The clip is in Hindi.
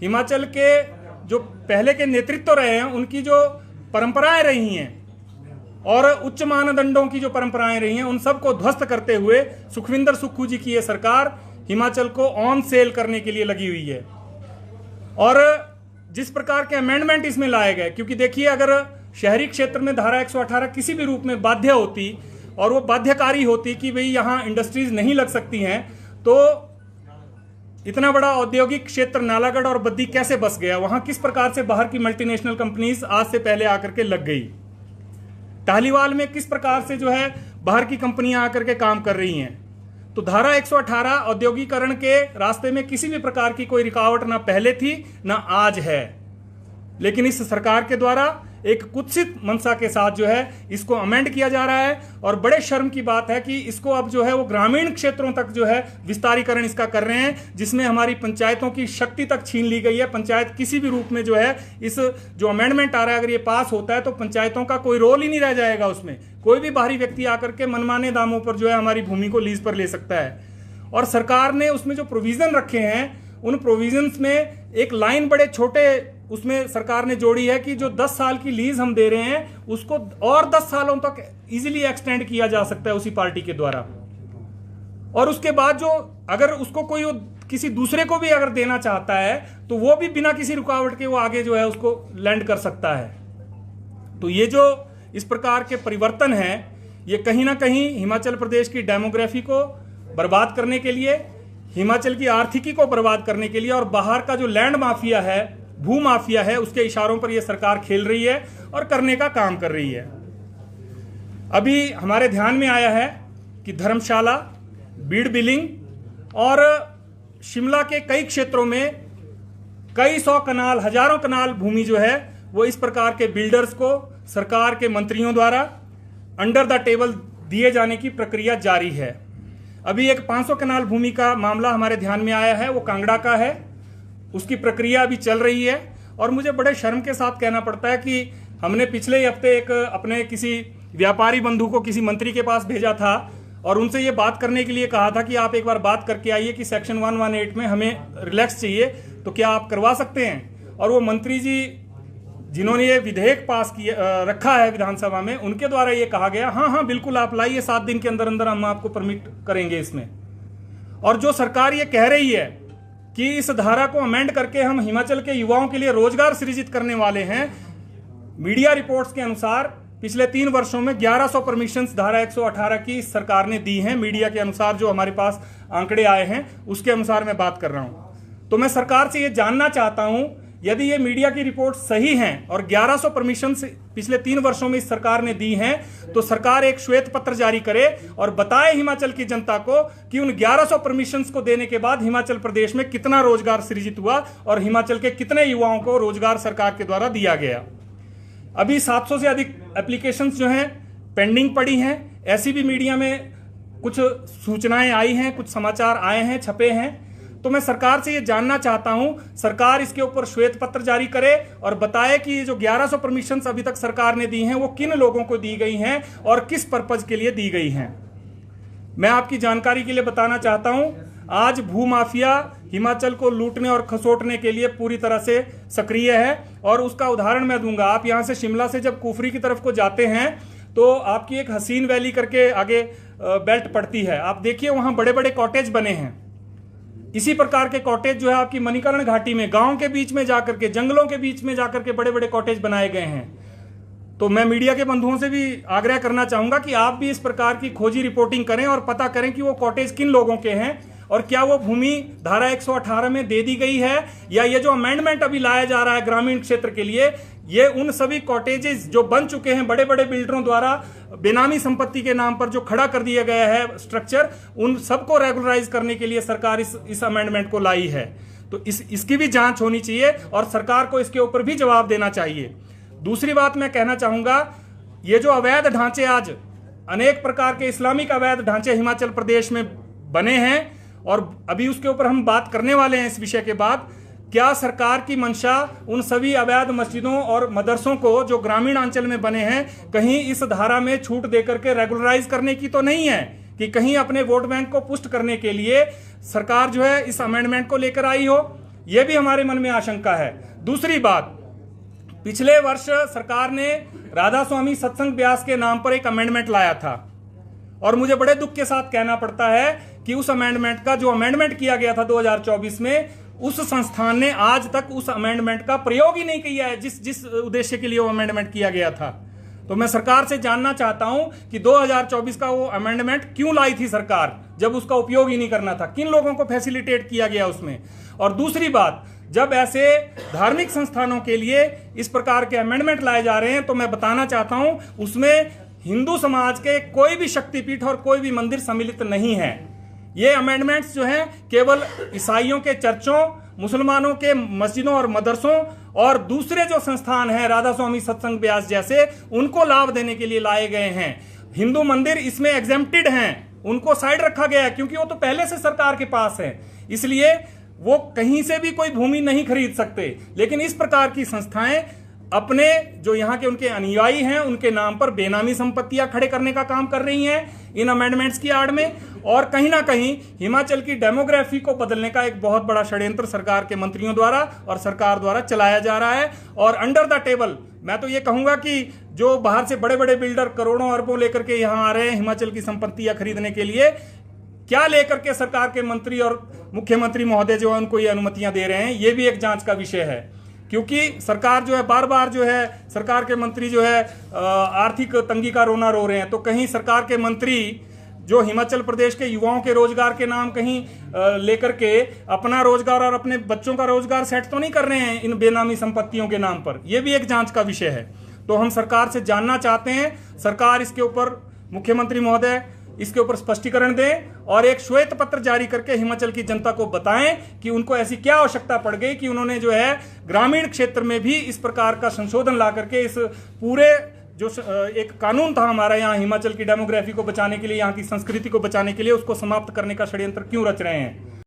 हिमाचल के जो पहले के नेतृत्व रहे हैं उनकी जो परंपराएं रही हैं और उच्च मानदंडों की जो परंपराएं रही हैं उन सबको ध्वस्त करते हुए सुखविंदर सुक्खू जी की ये सरकार हिमाचल को ऑन सेल करने के लिए लगी हुई है। और जिस प्रकार के अमेंडमेंट इसमें लाए गए, क्योंकि देखिए अगर शहरी क्षेत्र में धारा 118 किसी भी रूप में बाध्य होती और वो बाध्यकारी होती कि भाई यहाँ इंडस्ट्रीज नहीं लग सकती हैं, तो इतना बड़ा औद्योगिक क्षेत्र नालागढ़ और बद्दी कैसे बस गया, वहां किस प्रकार से बाहर की मल्टीनेशनल कंपनीज आज से पहले आकर के लग गई, टाहलीवाल में किस प्रकार से जो है बाहर की कंपनियां आकर के काम कर रही हैं। तो धारा 118 औद्योगिकरण के रास्ते में किसी भी प्रकार की कोई रुकावट ना पहले थी ना आज है, लेकिन इस सरकार के द्वारा एक कुत्सित मंशा के साथ जो है इसको अमेंड किया जा रहा है। और बड़े शर्म की बात है कि इसको अब जो है वो ग्रामीण क्षेत्रों तक जो है विस्तारीकरण इसका कर रहे हैं, जिसमें हमारी पंचायतों की शक्ति तक छीन ली गई है। पंचायत किसी भी रूप में जो है इस जो अमेंडमेंट आ रहा है अगर ये पास होता है तो पंचायतों का कोई रोल ही नहीं रह जाएगा। उसमें कोई भी बाहरी व्यक्ति आकर के मनमाने दामों पर जो है हमारी भूमि को लीज पर ले सकता है। और सरकार ने उसमें जो प्रोविजन रखे हैं उन प्रोविजंस में एक लाइन बड़े छोटे उसमें सरकार ने जोड़ी है कि जो 10 साल की लीज हम दे रहे हैं उसको और 10 सालों तक इजीली एक्सटेंड किया जा सकता है उसी पार्टी के द्वारा। और उसके बाद जो अगर उसको कोई किसी दूसरे को भी अगर देना चाहता है तो वो भी बिना किसी रुकावट के वो आगे जो है उसको लैंड कर सकता है। तो ये जो इस प्रकार के परिवर्तन हैं ये कहीं ना कहीं हिमाचल प्रदेश की डेमोग्राफी को बर्बाद करने के लिए, हिमाचल की आर्थिकी को बर्बाद करने के लिए और बाहर का जो लैंड माफिया है, भू माफिया है, उसके इशारों पर यह सरकार खेल रही है और करने का काम कर रही है। अभी हमारे ध्यान में आया है कि धर्मशाला, बीड़ बिलिंग और शिमला के कई क्षेत्रों में कई सौ कनाल, हजारों कनाल भूमि जो है वो इस प्रकार के बिल्डर्स को सरकार के मंत्रियों द्वारा अंडर द टेबल दिए जाने की प्रक्रिया जारी है। अभी एक 500 कनाल भूमि का मामला हमारे ध्यान में आया है, वो कांगड़ा का है, उसकी प्रक्रिया अभी चल रही है। और मुझे बड़े शर्म के साथ कहना पड़ता है कि हमने पिछले ही हफ्ते एक अपने किसी व्यापारी बंधु को किसी मंत्री के पास भेजा था और उनसे ये बात करने के लिए कहा था कि आप एक बार बात करके आइए कि सेक्शन 118 में हमें रिलैक्स चाहिए, तो क्या आप करवा सकते हैं। और वो मंत्री जी जिन्होंने ये विधेयक पास किया रखा है विधानसभा में, उनके द्वारा ये कहा गया हाँ हाँ बिल्कुल आप लाइए, 7 दिन के अंदर अंदर हम आपको परमिट करेंगे इसमें। और जो सरकार ये कह रही है कि इस धारा को अमेंड करके हम हिमाचल के युवाओं के लिए रोजगार सृजित करने वाले हैं, मीडिया रिपोर्ट्स के अनुसार पिछले 3 वर्षों में 1100 परमिशंस धारा 118 की सरकार ने दी हैं। मीडिया के अनुसार जो हमारे पास आंकड़े आए हैं उसके अनुसार मैं बात कर रहा हूं। तो मैं सरकार से ये जानना चाहता हूं, यदि ये मीडिया की रिपोर्ट सही हैं और 1100 परमिशन पिछले 3 वर्षों में इस सरकार ने दी हैं, तो सरकार एक श्वेत पत्र जारी करे और बताए हिमाचल की जनता को कि उन 1100 परमिशंस को देने के बाद हिमाचल प्रदेश में कितना रोजगार सृजित हुआ और हिमाचल के कितने युवाओं को रोजगार सरकार के द्वारा दिया गया। अभी 700 से अधिक एप्लीकेशंस जो हैं पेंडिंग पड़ी हैं। ऐसी भी मीडिया में कुछ सूचनाएं आई हैं, कुछ समाचार आए हैं, छपे हैं। तो मैं सरकार से ये जानना चाहता हूं, सरकार इसके ऊपर श्वेत पत्र जारी करे और बताए कि ये जो 1100 परमिशंस अभी तक सरकार ने दी हैं वो किन लोगों को दी गई हैं और किस पर्पज के लिए दी गई हैं। मैं आपकी जानकारी के लिए बताना चाहता हूं, आज भू माफिया हिमाचल को लूटने और खसोटने के लिए पूरी तरह से सक्रिय है। और उसका उदाहरण मैं दूंगा। आप यहां से शिमला से जब कुफरी की तरफ को जाते हैं तो आपकी एक हसीन वैली करके आगे बेल्ट पड़ती है, आप देखिए वहां बड़े बड़े कॉटेज बने हैं। इसी प्रकार के कॉटेज जो है आपकी मणिकर्ण घाटी में गांव के बीच में जाकर के, जंगलों के बीच में जाकर के बड़े बड़े कॉटेज बनाए गए हैं। तो मैं मीडिया के बंधुओं से भी आग्रह करना चाहूंगा कि आप भी इस प्रकार की खोजी रिपोर्टिंग करें और पता करें कि वो कॉटेज किन लोगों के हैं और क्या वो भूमि धारा 118 में दे दी गई है, या ये जो अमेंडमेंट अभी लाया जा रहा है ग्रामीण क्षेत्र के लिए, ये उन सभी कॉटेजेस जो बन चुके हैं बड़े बड़े बिल्डरों द्वारा बेनामी संपत्ति के नाम पर जो खड़ा कर दिया गया है स्ट्रक्चर, उन सबको रेगुलराइज करने के लिए सरकार इस अमेंडमेंट को लाई है। तो इसकी भी जांच होनी चाहिए और सरकार को इसके ऊपर भी जवाब देना चाहिए। दूसरी बात मैं कहना चाहूंगा, ये जो अवैध ढांचे आज अनेक प्रकार के इस्लामिक अवैध ढांचे हिमाचल प्रदेश में बने हैं और अभी उसके ऊपर हम बात करने वाले हैं इस विषय के बाद। क्या सरकार की मंशा उन सभी अवैध मस्जिदों और मदरसों को जो ग्रामीण अंचल में बने हैं कहीं इस धारा में छूट देकर के रेगुलराइज करने की तो नहीं है कि कहीं अपने वोट बैंक को पुष्ट करने के लिए सरकार जो है इस अमेंडमेंट को लेकर आई हो, यह भी हमारे मन में आशंका है। दूसरी बात, पिछले वर्ष सरकार ने राधा स्वामी सत्संग ब्यास के नाम पर एक अमेंडमेंट लाया था और मुझे बड़े दुख के साथ कहना पड़ता है कि उस अमेंडमेंट का जो अमेंडमेंट किया गया था 2024 में, उस संस्थान ने आज तक उस अमेंडमेंट का प्रयोग ही नहीं किया है जिस उद्देश्य के लिए वो अमेंडमेंट किया गया था। तो मैं सरकार से जानना चाहता हूं कि 2024 का वो अमेंडमेंट क्यों लाई थी सरकार, जब उसका उपयोग ही नहीं करना था? किन लोगों को फैसिलिटेट किया गया उसमें? और दूसरी बात, जब ऐसे धार्मिक संस्थानों के लिए इस प्रकार के अमेंडमेंट लाए जा रहे हैं तो मैं बताना चाहता हूं उसमें हिंदू समाज के कोई भी शक्तिपीठ और कोई भी मंदिर सम्मिलित नहीं है। ये अमेंडमेंट्स जो हैं केवल ईसाइयों के चर्चों, मुसलमानों के मस्जिदों और मदरसों और दूसरे जो संस्थान हैं राधा स्वामी सत्संग ब्यास जैसे, उनको लाभ देने के लिए लाए गए हैं। हिंदू मंदिर इसमें एग्जेम्प्टेड हैं, उनको साइड रखा गया है क्योंकि वो तो पहले से सरकार के पास है, इसलिए वो कहीं से भी कोई भूमि नहीं खरीद सकते। लेकिन इस प्रकार की संस्थाएं अपने जो यहाँ के उनके अनुयायी हैं उनके नाम पर बेनामी संपत्तियां खड़े करने का काम कर रही हैं इन अमेंडमेंट्स की आड़ में, और कहीं ना कहीं हिमाचल की डेमोग्राफी को बदलने का एक बहुत बड़ा षड्यंत्र सरकार के मंत्रियों द्वारा और सरकार द्वारा चलाया जा रहा है। और अंडर द टेबल मैं तो ये कहूंगा कि जो बाहर से बड़े बड़े बिल्डर करोड़ों अरबों लेकर के यहाँ आ रहे हैं हिमाचल की संपत्तियां खरीदने के लिए, क्या लेकर के सरकार के मंत्री और मुख्यमंत्री महोदय जो है उनको ये अनुमतियां दे रहे हैं, ये भी एक जांच का विषय है। क्योंकि सरकार जो है बार बार जो है सरकार के मंत्री जो है आर्थिक तंगी का रोना रो रहे हैं, तो कहीं सरकार के मंत्री जो हिमाचल प्रदेश के युवाओं के रोजगार के नाम कहीं लेकर के अपना रोजगार और अपने बच्चों का रोजगार सेट तो नहीं कर रहे हैं इन बेनामी संपत्तियों के नाम पर? यह भी एक जांच का विषय है। तो हम सरकार से जानना चाहते हैं, सरकार इसके ऊपर, मुख्यमंत्री महोदय इसके ऊपर स्पष्टीकरण दें और एक श्वेत पत्र जारी करके हिमाचल की जनता को बताएं कि उनको ऐसी क्या आवश्यकता पड़ गई कि उन्होंने जो है ग्रामीण क्षेत्र में भी इस प्रकार का संशोधन ला करके इस पूरे जो एक कानून था हमारा यहाँ हिमाचल की डेमोग्राफी को बचाने के लिए, यहाँ की संस्कृति को बचाने के लिए, उसको समाप्त करने का षड्यंत्र क्यों रच रहे हैं।